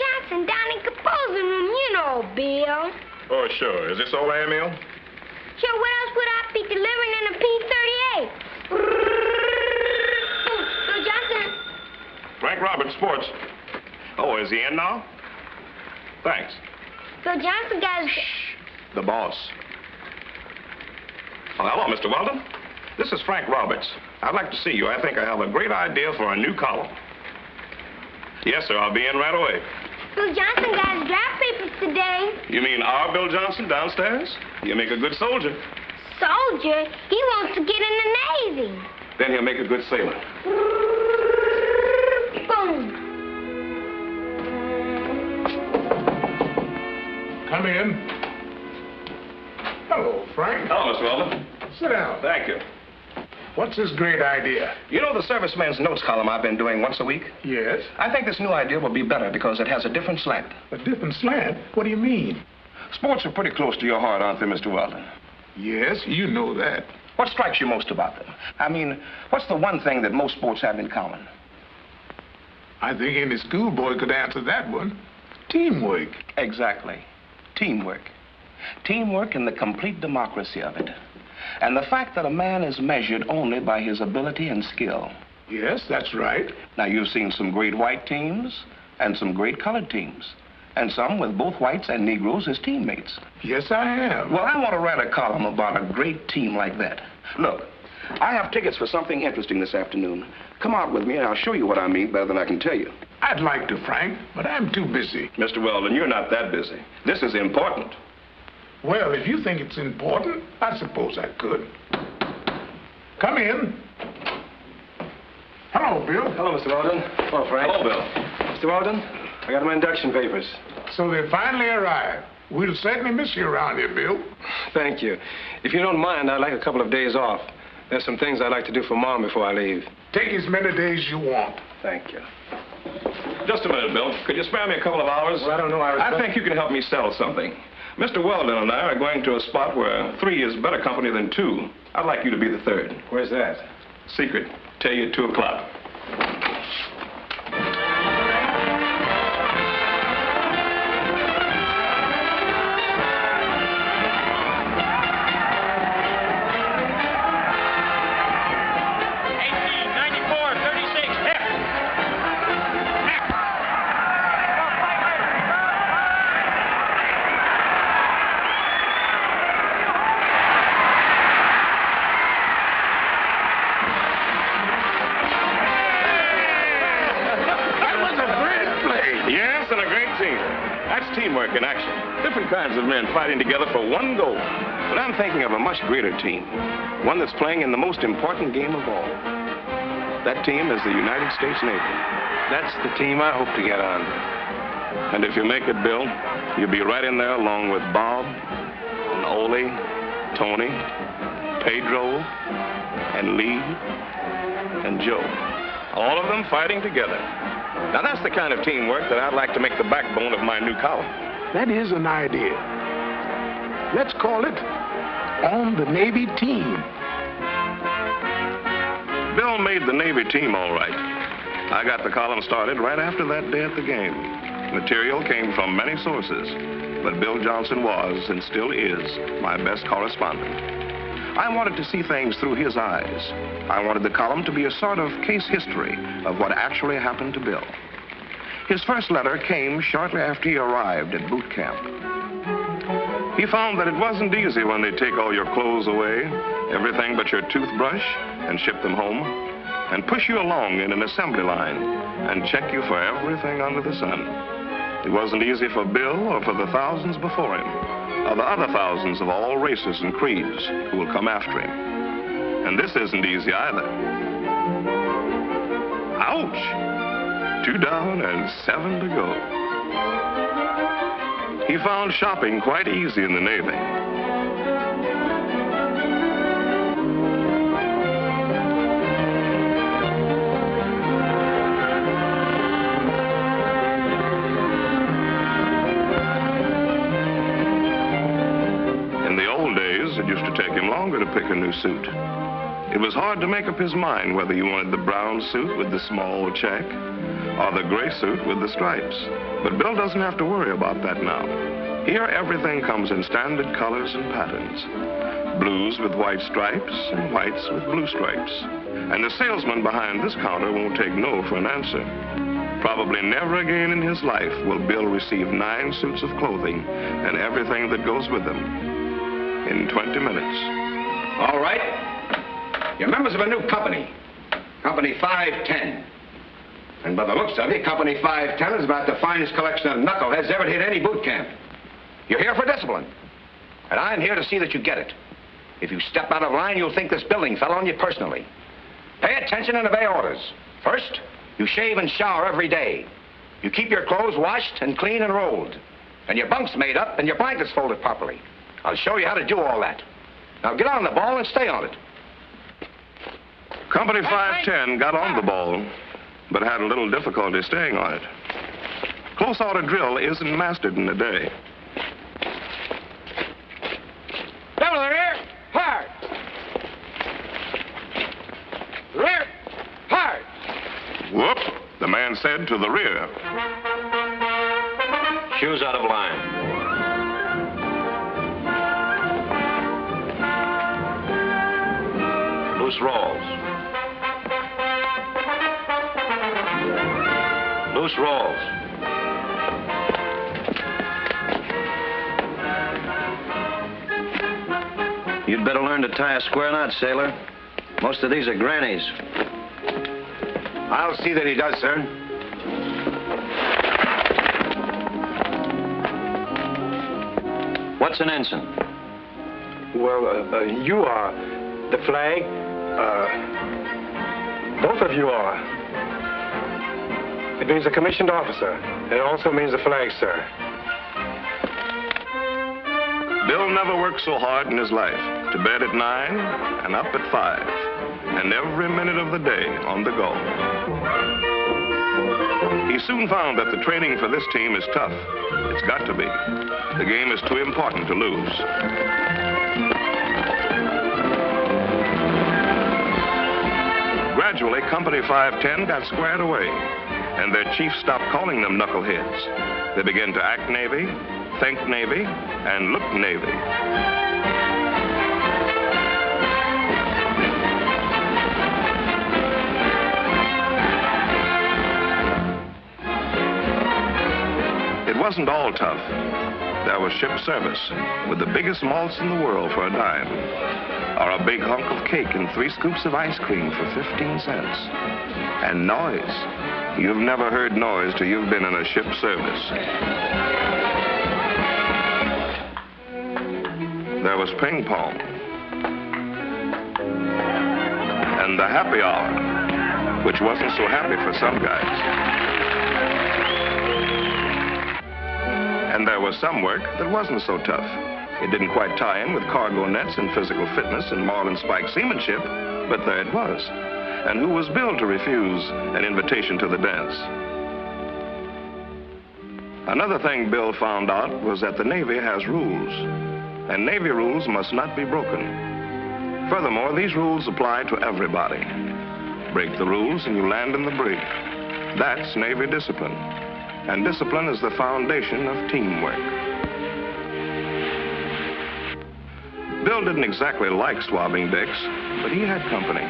Johnson down in composing room, you know, Bill. Oh, sure. Is this over, Emil? Sure, what else would I be delivering in a P-38? Bill Johnson. Frank Roberts, Sports. Oh, is he in now? Thanks. Bill Johnson got his... Shh. The boss. Oh, hello, Mr. Weldon. This is Frank Roberts. I'd like to see you. I think I have a great idea for a new column. Yes, sir. I'll be in right away. Bill Johnson got his draft papers today. You mean our Bill Johnson downstairs? You make a good soldier. Soldier? He wants to get in the Navy. Then he'll make a good sailor. Boom. Come in. Hello, Frank. Hello, Mr. Weldon. Sit down. Thank you. What's this great idea? You know the serviceman's notes column I've been doing once a week? Yes. I think this new idea will be better because it has a different slant. A different slant? What do you mean? Sports are pretty close to your heart, aren't they, Mr. Weldon? Yes, you know that. What strikes you most about them? I mean, what's the one thing that most sports have in common? I think any schoolboy could answer that one. Teamwork. Exactly. Teamwork. Teamwork and the complete democracy of it. And the fact that a man is measured only by his ability and skill. Yes, that's right. Now, you've seen some great white teams and some great colored teams. And some with both whites and Negroes as teammates. Yes, I have. Well, I want to write a column about a great team like that. Look, I have tickets for something interesting this afternoon. Come out with me and I'll show you what I mean better than I can tell you. I'd like to, Frank, but I'm too busy. Mr. Weldon, you're not that busy. This is important. Well, if you think it's important, I suppose I could. Come in. Hello, Bill. Hello, Mr. Weldon. Hello, Frank. Hello, Bill. Mr. Weldon, I got my induction papers. So they finally arrived. We'll certainly miss you around here, Bill. Thank you. If you don't mind, I'd like a couple of days off. There's some things I'd like to do for Mom before I leave. Take as many days you want. Thank you. Just a minute, Bill. Could you spare me a couple of hours? Well, I don't know. I think you can help me sell something. Mr. Weldon and I are going to a spot where 3 is better company than 2. I'd like you to be the 3rd. Where's that? Secret. Tell you at 2 o'clock. Teamwork in action. Different kinds of men fighting together for one goal. But I'm thinking of a much greater team. One that's playing in the most important game of all. That team is the United States Navy. That's the team I hope to get on. And if you make it, Bill, you'll be right in there along with Bob, and Ole, Tony, Pedro, and Lee, and Joe. All of them fighting together. Now, that's the kind of teamwork that I'd like to make the backbone of my new column. That is an idea. Let's call it On the Navy Team. Bill made the Navy team all right. I got the column started right after that day at the game. Material came from many sources, but Bill Johnson was, and still is, my best correspondent. I wanted to see things through his eyes. I wanted the column to be a sort of case history of what actually happened to Bill. His first letter came shortly after he arrived at boot camp. He found that it wasn't easy when they take all your clothes away, everything but your toothbrush, and ship them home, and push you along in an assembly line and check you for everything under the sun. It wasn't easy for Bill or for the thousands before him, or the other thousands of all races and creeds who will come after him. And this isn't easy either. Ouch! 2 down and 7 to go. He found shopping quite easy in the Navy. It used to take him longer to pick a new suit. It was hard to make up his mind whether you wanted the brown suit with the small check or the gray suit with the stripes. But Bill doesn't have to worry about that now. Here, everything comes in standard colors and patterns. Blues with white stripes and whites with blue stripes. And the salesman behind this counter won't take no for an answer. Probably never again in his life will Bill receive 9 suits of clothing and everything that goes with them in 20 minutes. All right. You're members of a new company, Company 510. And by the looks of it, Company 510 is about the finest collection of knuckleheads ever hit any boot camp. You're here for discipline, and I'm here to see that you get it. If you step out of line, you'll think this building fell on you personally. Pay attention and obey orders. First, you shave and shower every day. You keep your clothes washed and clean and rolled, and your bunks made up and your blankets folded properly. I'll show you how to do all that. Now get on the ball and stay on it. Company 510 got on the ball, but had a little difficulty staying on it. Close order drill isn't mastered in a day. Double the rear, hard. Rear, hard. Whoop, the man said to the rear. Shoes out of line. Loose rolls. Loose rolls. You'd better learn to tie a square knot, sailor. Most of these are grannies. I'll see that he does, sir. What's an ensign? Well, you are. The flag, both of you are. It means a commissioned officer. It also means a flag, sir. Bill never worked so hard in his life. To bed at 9 and up at 5. And every minute of the day on the go. He soon found that the training for this team is tough. It's got to be. The game is too important to lose. Gradually, Company 510 got squared away, and their chief stopped calling them knuckleheads. They began to act Navy, think Navy, and look Navy. It wasn't all tough. There was ship service, with the biggest malts in the world for a dime, or a big hunk of cake and 3 scoops of ice cream for 15 cents. And noise. You've never heard noise till you've been in a ship service. There was ping pong. And the happy hour, which wasn't so happy for some guys. And there was some work that wasn't so tough. It didn't quite tie in with cargo nets and physical fitness and marlin spike seamanship, but there it was. And who was Bill to refuse an invitation to the dance? Another thing Bill found out was that the Navy has rules, and Navy rules must not be broken. Furthermore, these rules apply to everybody. Break the rules and you land in the brig. That's Navy discipline. And discipline is the foundation of teamwork. Bill didn't exactly like swabbing decks, but he had company.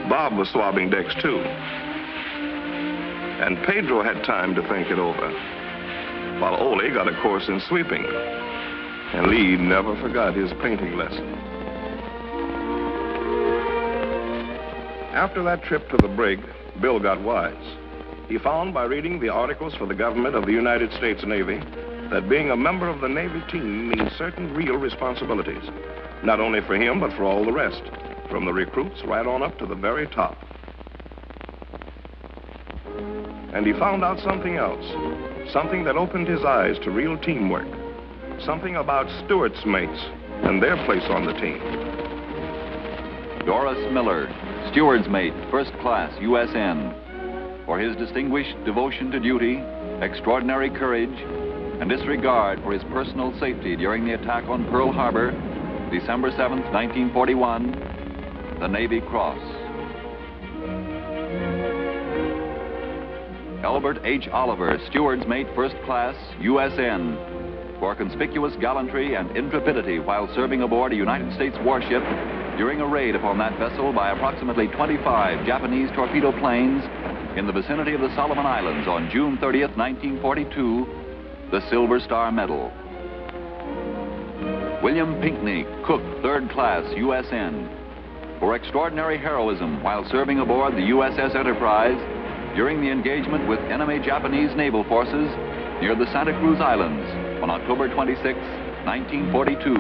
Bob was swabbing decks too. And Pedro had time to think it over, while Ole got a course in sweeping. And Lee never forgot his painting lesson. After that trip to the brig, Bill got wise. He found by reading the articles for the government of the United States Navy that being a member of the Navy team means certain real responsibilities, not only for him, but for all the rest, from the recruits right on up to the very top. And he found out something else, something that opened his eyes to real teamwork, something about steward's mates and their place on the team. Doris Miller, steward's mate, first class, USN. For his distinguished devotion to duty, extraordinary courage, and disregard for his personal safety during the attack on Pearl Harbor, December 7th, 1941, the Navy Cross. Albert H. Oliver, steward's mate, first class, USN, for conspicuous gallantry and intrepidity while serving aboard a United States warship during a raid upon that vessel by approximately 25 Japanese torpedo planes in the vicinity of the Solomon Islands on June 30th, 1942, the Silver Star Medal. William Pinckney, cook, third class, USN, for extraordinary heroism while serving aboard the USS Enterprise during the engagement with enemy Japanese naval forces near the Santa Cruz Islands on October 26, 1942,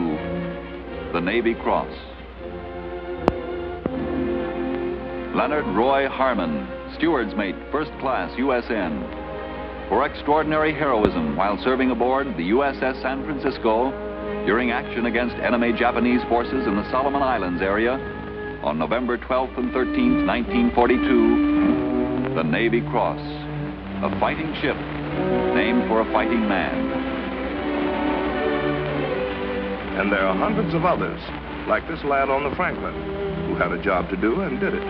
the Navy Cross. Leonard Roy Harmon, steward's mate, first class, USN, for extraordinary heroism while serving aboard the USS San Francisco during action against enemy Japanese forces in the Solomon Islands area on November 12th and 13th, 1942, the Navy Cross, a fighting ship named for a fighting man. And there are hundreds of others, like this lad on the Franklin, who had a job to do and did it.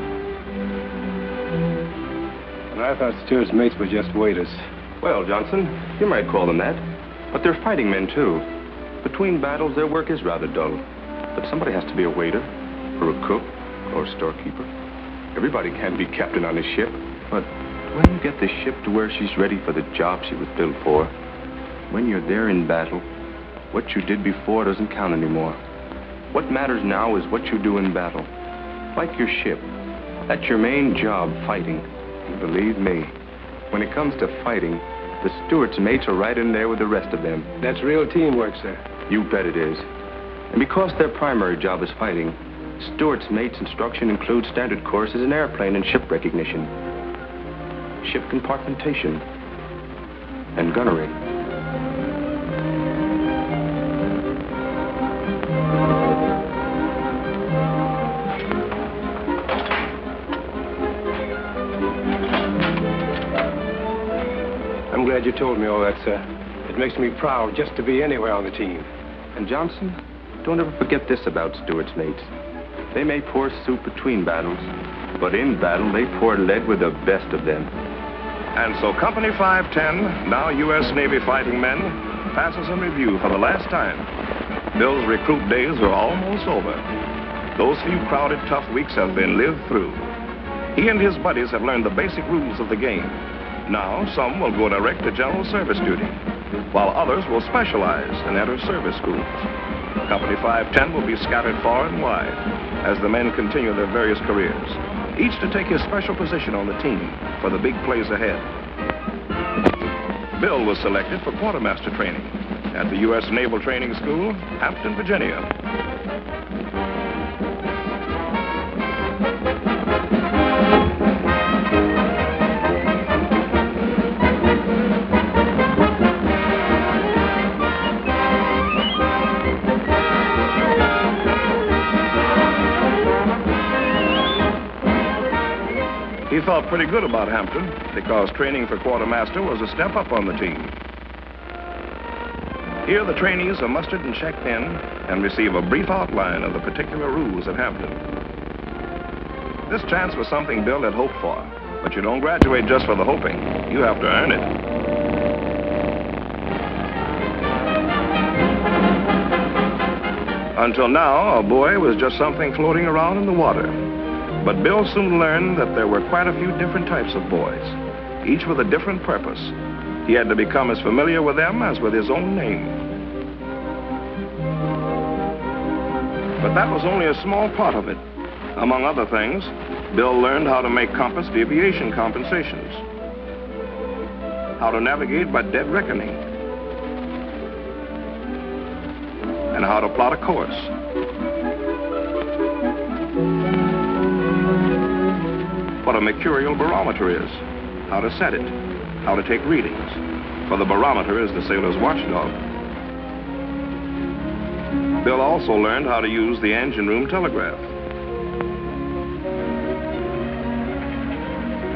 And I thought steward's mates were just waiters. Well, Johnson, you might call them that. But they're fighting men, too. Between battles, their work is rather dull. But somebody has to be a waiter, or a cook, or a storekeeper. Everybody can't be captain on a ship. But when you get the ship to where she's ready for the job she was built for, when you're there in battle, what you did before doesn't count anymore. What matters now is what you do in battle. Like your ship. That's your main job, fighting. And believe me, when it comes to fighting, the steward's mates are right in there with the rest of them. That's real teamwork, sir. You bet it is. And because their primary job is fighting, steward's mates' instruction includes standard courses in airplane and ship recognition, ship compartmentation, and gunnery. I'm glad you told me all that, sir. It makes me proud just to be anywhere on the team. And Johnson, don't ever forget this about steward's mates. They may pour soup between battles, but in battle they pour lead with the best of them. And so Company 510, now U.S. Navy fighting men, passes in review for the last time. Bill's recruit days are almost over. Those few crowded, tough weeks have been lived through. He and his buddies have learned the basic rules of the game. Now, some will go direct to general service duty, while others will specialize and enter service schools. Company 510 will be scattered far and wide as the men continue their various careers, each to take his special position on the team for the big plays ahead. Bill was selected for quartermaster training at the U.S. Naval Training School, Hampton, Virginia. He felt pretty good about Hampton because training for quartermaster was a step up on the team. Here the trainees are mustered and checked in and receive a brief outline of the particular rules at Hampton. This chance was something Bill had hoped for, but you don't graduate just for the hoping. You have to earn it. Until now, a buoy was just something floating around in the water. But Bill soon learned that there were quite a few different types of buoys, each with a different purpose. He had to become as familiar with them as with his own name. But that was only a small part of it. Among other things, Bill learned how to make compass deviation compensations, how to navigate by dead reckoning, and how to plot a course. What a mercurial barometer is, how to set it, how to take readings, for the barometer is the sailor's watchdog. Bill also learned how to use the engine room telegraph.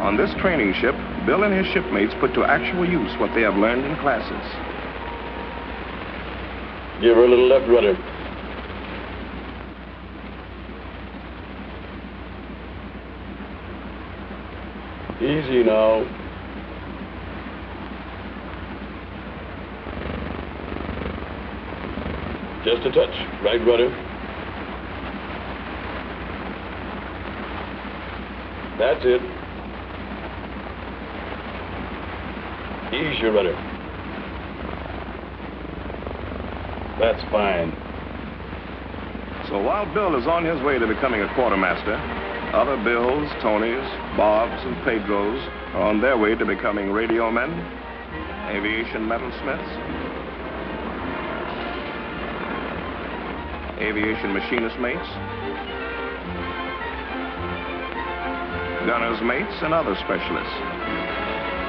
On this training ship, Bill and his shipmates put to actual use what they have learned in classes. Give her a little left rudder. Easy now. Just a touch. Right rudder. That's it. Ease your rudder. That's fine. So while Bill is on his way to becoming a quartermaster, other Bills, Tonys, Bobs, and Pedros are on their way to becoming radio men, aviation metalsmiths, aviation machinist mates, gunner's mates, and other specialists,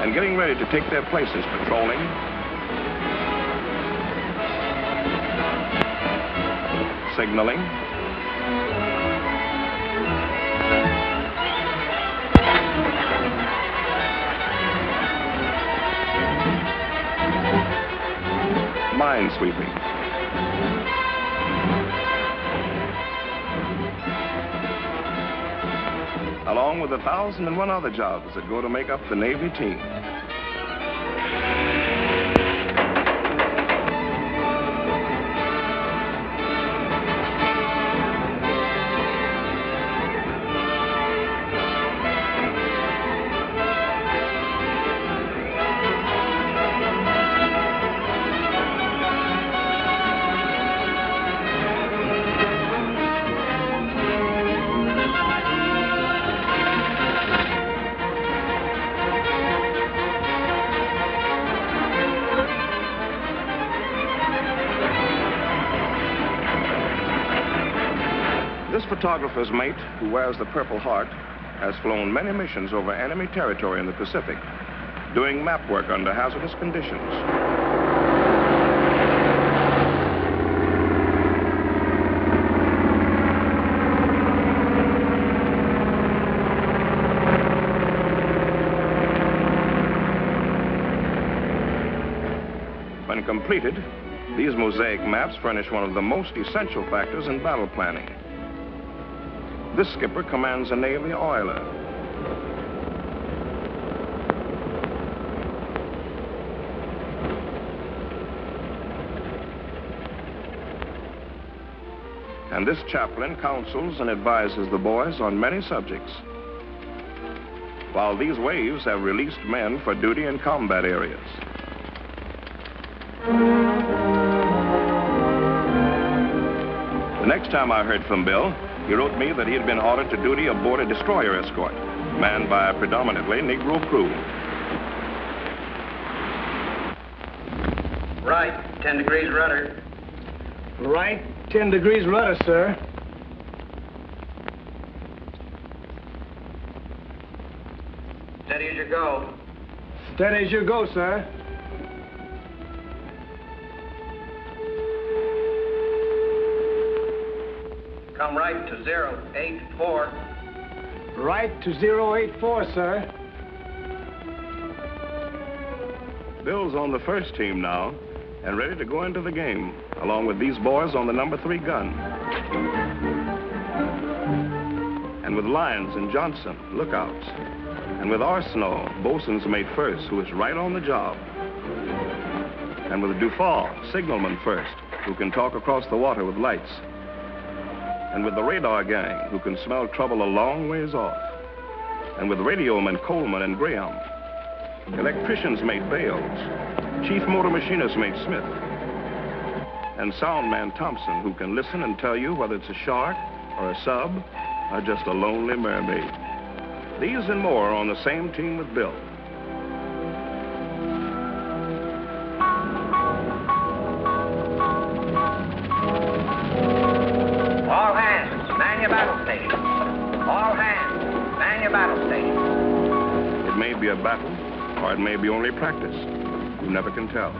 and getting ready to take their places patrolling, signaling, minesweeping, along with 1,001 other jobs that go to make up the Navy team. This photographer's mate, who wears the Purple Heart, has flown many missions over enemy territory in the Pacific, doing map work under hazardous conditions. When completed, these mosaic maps furnish one of the most essential factors in battle planning. This skipper commands a Navy oiler. And this chaplain counsels and advises the boys on many subjects, while these waves have released men for duty in combat areas. The next time I heard from Bill, he wrote me that he had been ordered to duty aboard a destroyer escort, manned by a predominantly Negro crew. Right, 10 degrees rudder. Right, 10 degrees rudder, sir. Steady as you go. Steady as you go, sir. Come right to 084. Right to 084, sir. Bill's on the first team now and ready to go into the game, along with these boys on the number 3 gun. And with Lyons and Johnson, lookouts. And with Arsenault, bosun's mate first, who is right on the job. And with Dufault, signalman first, who can talk across the water with lights. And with the radar gang, who can smell trouble a long ways off. And with radioman Coleman and Graham. Electrician's mate Bales. Chief motor machinist mate Smith. And soundman Thompson, who can listen and tell you whether it's a shark or a sub or just a lonely mermaid. These and more are on the same team with Bill. All hands, man your battle station. All hands, man your battle station. It may be a battle, or it may be only practice. You never can tell.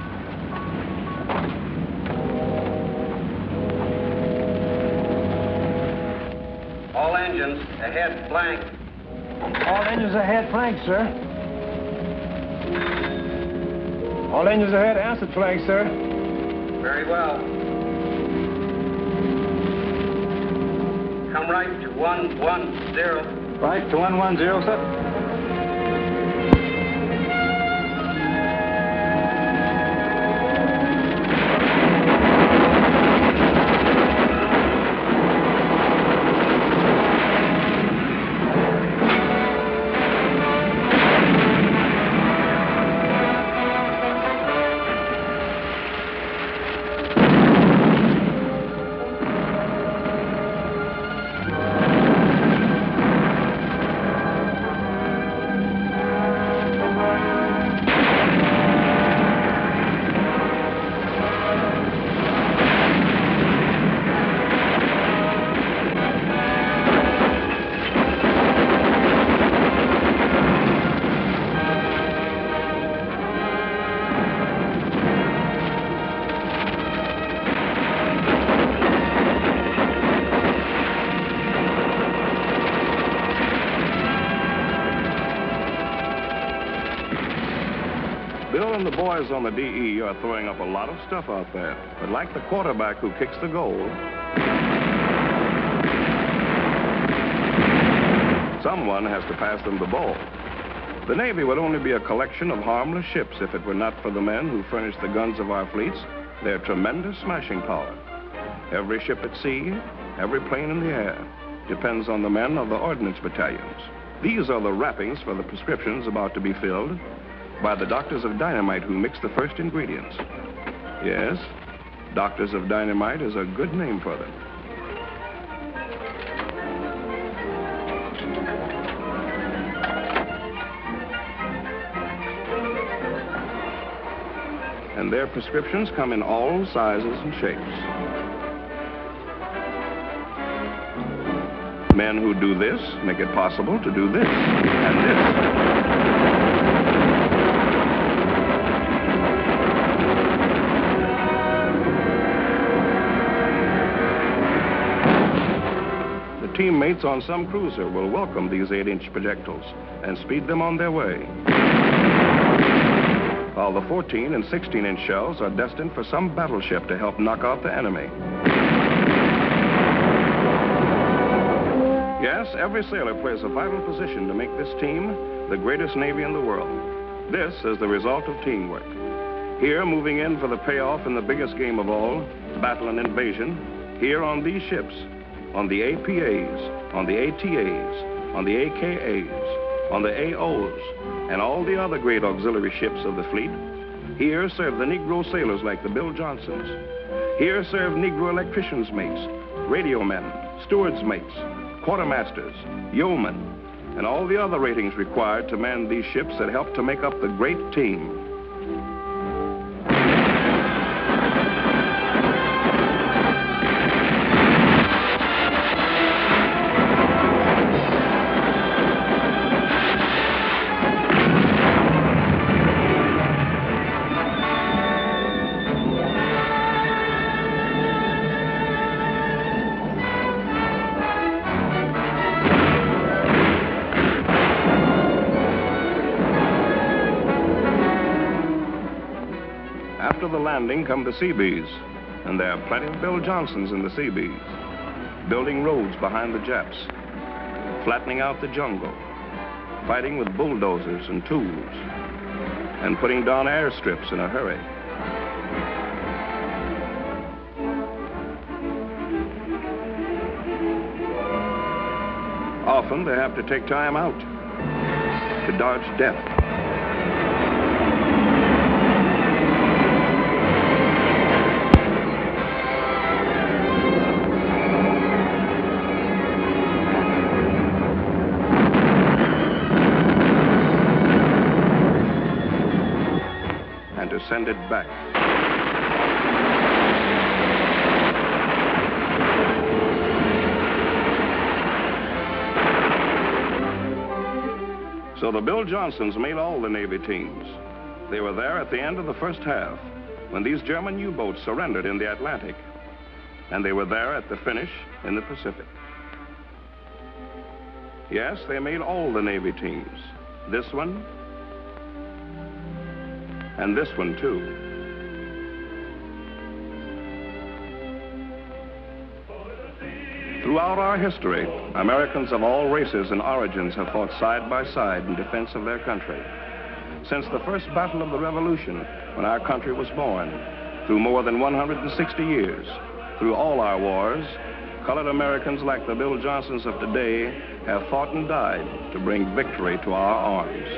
All engines ahead blank. All engines ahead, flank, sir. All engines ahead, answered flank, sir. Very well. Come right to 110. Right to 110, sir. the boys on the DE are throwing up a lot of stuff out there. But like the quarterback who kicks the goal, someone has to pass them the ball. The Navy would only be a collection of harmless ships if it were not for the men who furnish the guns of our fleets, their tremendous smashing power. Every ship at sea, every plane in the air, depends on the men of the ordnance battalions. These are the wrappings for the prescriptions about to be filled by the doctors of dynamite who mix the first ingredients. Yes, doctors of dynamite is a good name for them. And their prescriptions come in all sizes and shapes. Men who do this make it possible to do this and this. The teammates on some cruiser will welcome these 8-inch projectiles and speed them on their way. While the 14 and 16-inch shells are destined for some battleship to help knock out the enemy. Yes, every sailor plays a vital position to make this team the greatest Navy in the world. This is the result of teamwork. Here, moving in for the payoff in the biggest game of all, battle and invasion, here on these ships, on the APAs, on the ATAs, on the AKAs, on the AOs, and all the other great auxiliary ships of the fleet, here serve the Negro sailors like the Bill Johnsons. Here serve Negro electricians' mates, radio men, stewards' mates, quartermasters, yeomen, and all the other ratings required to man these ships that help to make up the great team. After the landing come the Seabees, and there are plenty of Bill Johnsons in the Seabees, building roads behind the Japs, flattening out the jungle, fighting with bulldozers and tools, and putting down airstrips in a hurry. Often they have to take time out to dodge death. And to send it back. So the Bill Johnsons made all the Navy teams. They were there at the end of the first half when these German U-boats surrendered in the Atlantic. And they were there at the finish in the Pacific. Yes, they made all the Navy teams. This one, and this one, too. Throughout our history, Americans of all races and origins have fought side by side in defense of their country. Since the first battle of the Revolution, when our country was born, through more than 160 years, through all our wars, colored Americans like the Bill Johnsons of today have fought and died to bring victory to our arms.